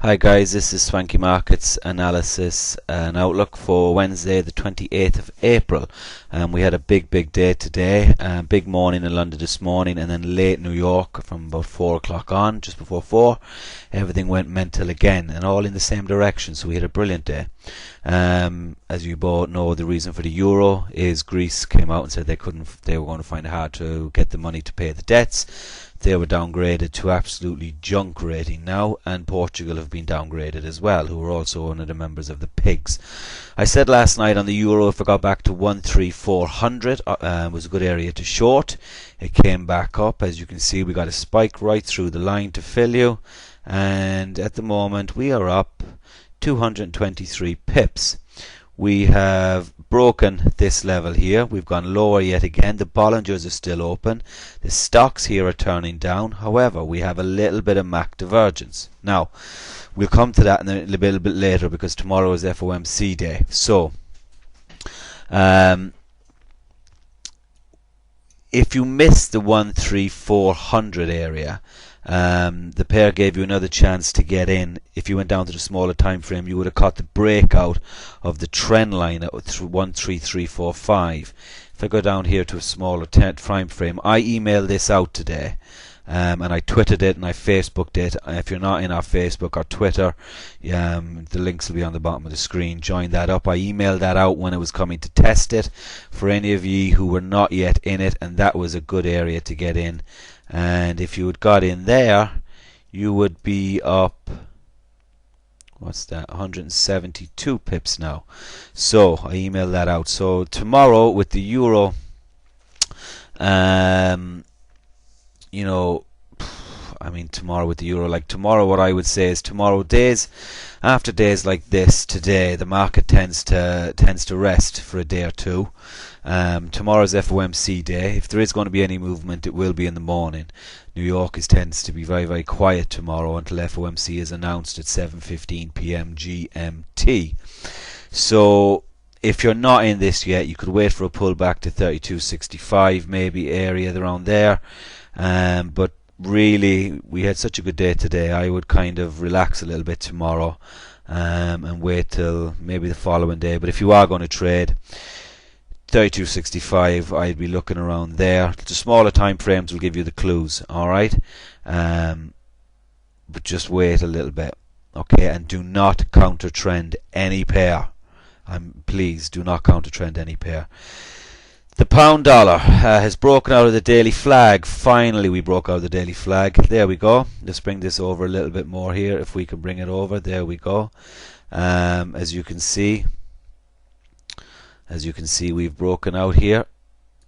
Hi guys, this is Swanky Markets analysis and outlook for Wednesday the 28th of April. We had a big day today, big morning in London this morning, and then late New York from about 4 o'clock on, just before 4, everything went mental again, and all in the same direction, so we had a brilliant day. As you both know, the reason for the euro is Greece came out and said they were going to find it hard to get the money to pay the debts. They were downgraded to absolutely junk rating now, and Portugal have been downgraded as well, who are also one of the members of the pigs. I said last night on the euro, if it got back to 13400, was a good area to short. It came back up. As you can see, we got a spike right through the line to fill you, and at the moment we are up 223 pips. We have broken this level here. We've gone lower yet again. The Bollingers are still open. The stocks here are turning down. However, we have a little bit of MAC divergence. Now, we'll come to that in a little bit later because tomorrow is FOMC day. So, if you miss the 13400 area, the pair gave you another chance to get in. If you went down to the smaller time frame, you would have caught the breakout of the trend line at 13345. If I go down here to a smaller time frame, I emailed this out today, and I twittered it and I Facebooked it. If you're not in our Facebook or Twitter, the links will be on the bottom of the screen. Join that up. I emailed that out when it was coming to test it for any of you who were not yet in it, and that was a good area to get in. And if you had got in there, you would be up, what's that, 172 pips now. So I emailed that out. So tomorrow with the euro, tomorrow with the euro, like tomorrow, what I would say is tomorrow, after days like this, today the market tends to rest for a day or two. Tomorrow's FOMC day. If there is going to be any movement, it will be in the morning. New York tends to be very quiet tomorrow until FOMC is announced at 7:15 p.m. GMT. So if you're not in this yet, you could wait for a pullback to 32.65, maybe area around there. But really, we had such a good day today. I would kind of relax a little bit tomorrow and wait till maybe the following day. But if you are going to trade 32.65, I'd be looking around there. The smaller time frames will give you the clues, alright? But just wait a little bit, okay? And do not counter trend any pair. Please do not counter trend any pair. The pound dollar has broken out of the daily flag. Finally, we broke out of the daily flag. There we go. Let's bring this over a little bit more here, if we can bring it over. There we go. As you can see, we've broken out here,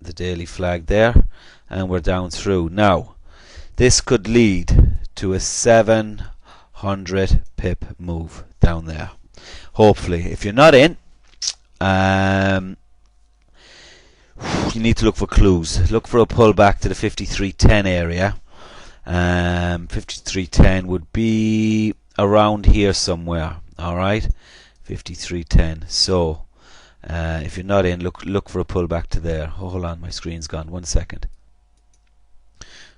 the daily flag there, and we're down through. Now, this could lead to a 700 pip move down there. Hopefully, if you're not in, you need to look for clues. Look for a pullback to the 53.10 area. 53.10 would be around here somewhere. All right, 53.10. So if you're not in, look for a pullback to there. Oh, hold on, my screen's gone. 1 second.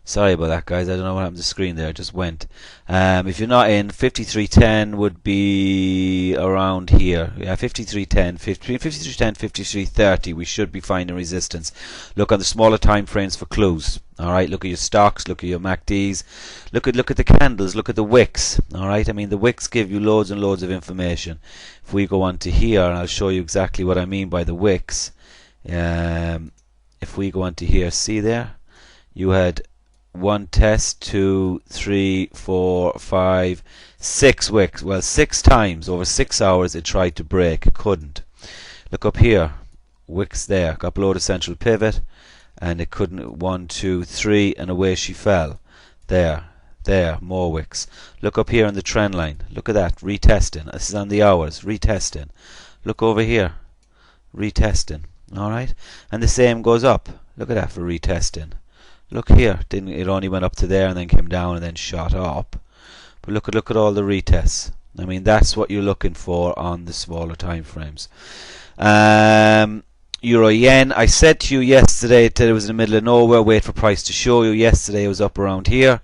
Sorry about that, guys. I don't know what happened to the screen there. It just went. If you're not in, 53.10 would be around here. Yeah, 53.10, 53.10, 53.30. We should be finding resistance. Look on the smaller time frames for clues. All right. Look at your stocks. Look at your MACDs. Look at the candles. Look at the wicks. All right. I mean, the wicks give you loads and loads of information. If we go on to here, and I'll show you exactly what I mean by the wicks. If we go on to here, see there, you had 1 test, 2, 3, 4, 5, 6 wicks. Well, 6 times over 6 hours it tried to break. It couldn't. Look up here. Wicks there. Got below the central pivot and it couldn't. 1, 2, 3, and away she fell. There. More wicks. Look up here on the trend line. Look at that. Retesting. This is on the hours. Retesting. Look over here. Retesting. Alright? And the same goes up. Look at that for retesting. Look here, it only went up to there and then came down and then shot up. But look at all the retests. I mean, that's what you're looking for on the smaller time frames. Euro yen, I said to you yesterday that it was in the middle of nowhere. Wait for price to show you. Yesterday it was up around here.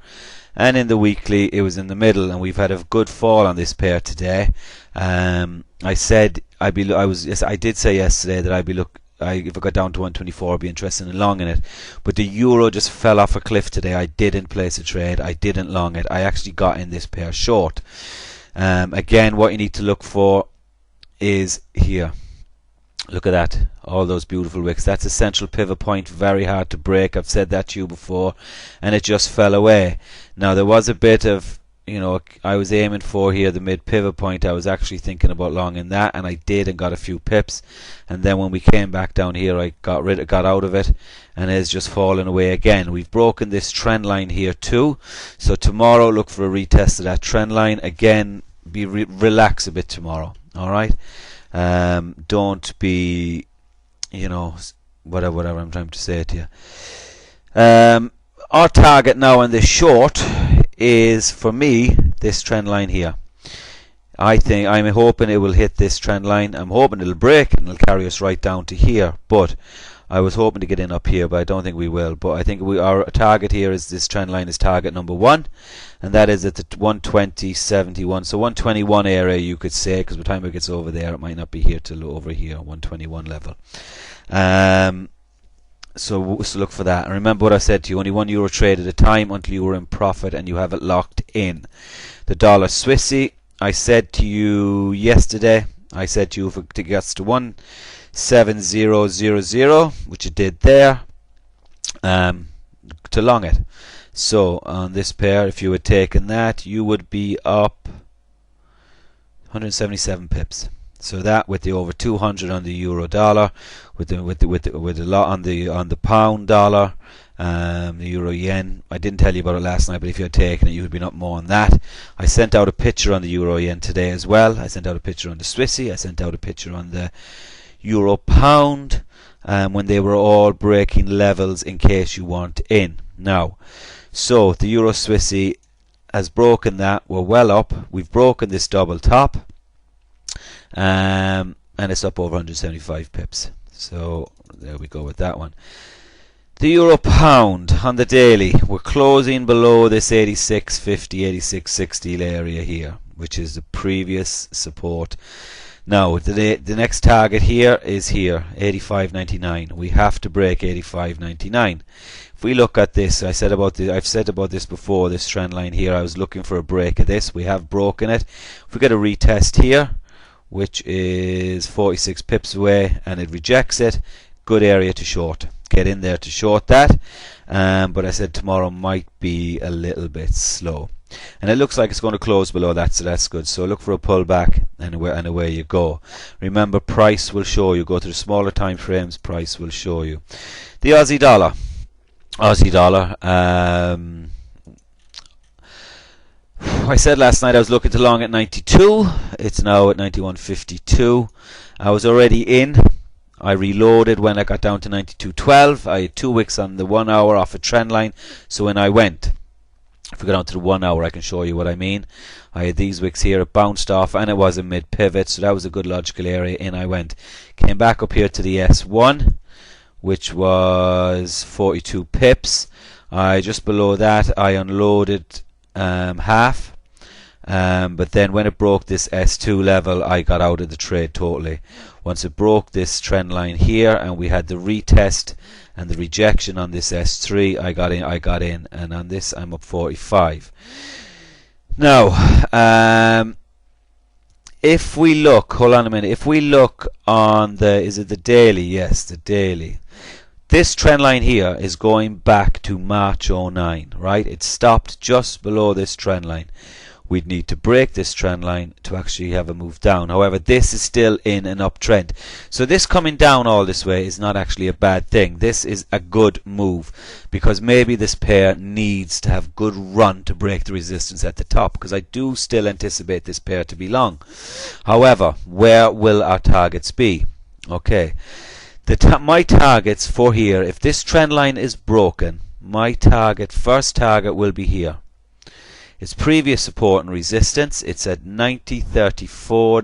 and in the weekly it was in the middle, and we've had a good fall on this pair today. I said I did say yesterday that if it got down to 124, I'd be interested in longing it. But the euro just fell off a cliff today. I didn't place a trade. I didn't long it. I actually got in this pair short. Again, what you need to look for is here. Look at that. All those beautiful wicks. That's a central pivot point. Very hard to break. I've said that to you before. And it just fell away. Now, there was a bit of, I was aiming for here the mid pivot point. I was actually thinking about longing that, and I did, and got a few pips. And then when we came back down here, I got out of it, and it's just fallen away again. We've broken this trend line here too. So tomorrow, look for a retest of that trend line. Again, relax a bit tomorrow. All right. Don't be, whatever I'm trying to say to you. Our target now on this short is, for me, this trend line here. I'm hoping it will hit this trend line. I'm hoping it'll break and it'll carry us right down to here. But I was hoping to get in up here, but I don't think we will. But I think our target here is this trend line is target number 1, and that is at the 120.71. So 121 area, you could say, because by the time it gets over there, it might not be here till over here, 121 level. So look for that. And remember what I said to you, only €1 trade at a time until you were in profit and you have it locked in. The dollar Swissy, I said to you yesterday, if it gets to 17000, which it did there, to long it. So on this pair, if you had taken that, you would be up 177 pips. So that, with the over 200 on the euro dollar, with a lot on the pound dollar, the euro yen. I didn't tell you about it last night, but if you had taken it, you would have been up more on that. I sent out a picture on the euro yen today as well. I sent out a picture on the Swissy. I sent out a picture on the euro pound, when they were all breaking levels, in case you weren't in. Now, so the euro Swissy has broken that. We're well up. We've broken this double top. And it's up over 175 pips. So there we go with that one. The euro pound on the daily, we're closing below this 86.50, 86.60 area here, which is the previous support. Now the next target here is here, 85.99. We have to break 85.99. If we look at this, I've said about this before, this trend line here, I was looking for a break of this. We have broken it. If we get a retest here, which is 46 pips away, and it rejects it, good area to short. Get in there to short that. But I said tomorrow might be a little bit slow. And it looks like it's going to close below that, so that's good. So look for a pullback, and away you go. Remember, price will show you. Go to the smaller time frames, price will show you. The Aussie dollar. I said last night I was looking to long at 92. It's now at 91.52. I was already in. I reloaded when I got down to 92.12. I had 2 wicks on the 1 hour off a trend line. So when I went, if we go down to the 1 hour, I can show you what I mean. I had these wicks here. It bounced off, and it was a mid pivot, so that was a good logical area. In I went. Came back up here to the S1, which was 42 pips. Just below that, I unloaded half, but then when it broke this S2 level, I got out of the trade totally. Once it broke this trend line here, and we had the retest and the rejection on this S3, I got in, and on this I'm up 45. Now, if we look, hold on a minute, if we look on is it the daily? Yes, the daily. This trend line here is going back to March 09, right? It stopped just below this trend line. We'd need to break this trend line to actually have a move down. However, this is still in an uptrend. So this coming down all this way is not actually a bad thing. This is a good move, because maybe this pair needs to have good run to break the resistance at the top, because I do still anticipate this pair to be long. However, where will our targets be? Okay. My targets for here, if this trend line is broken, my first target will be here. Its previous support and resistance, it's at 90.34,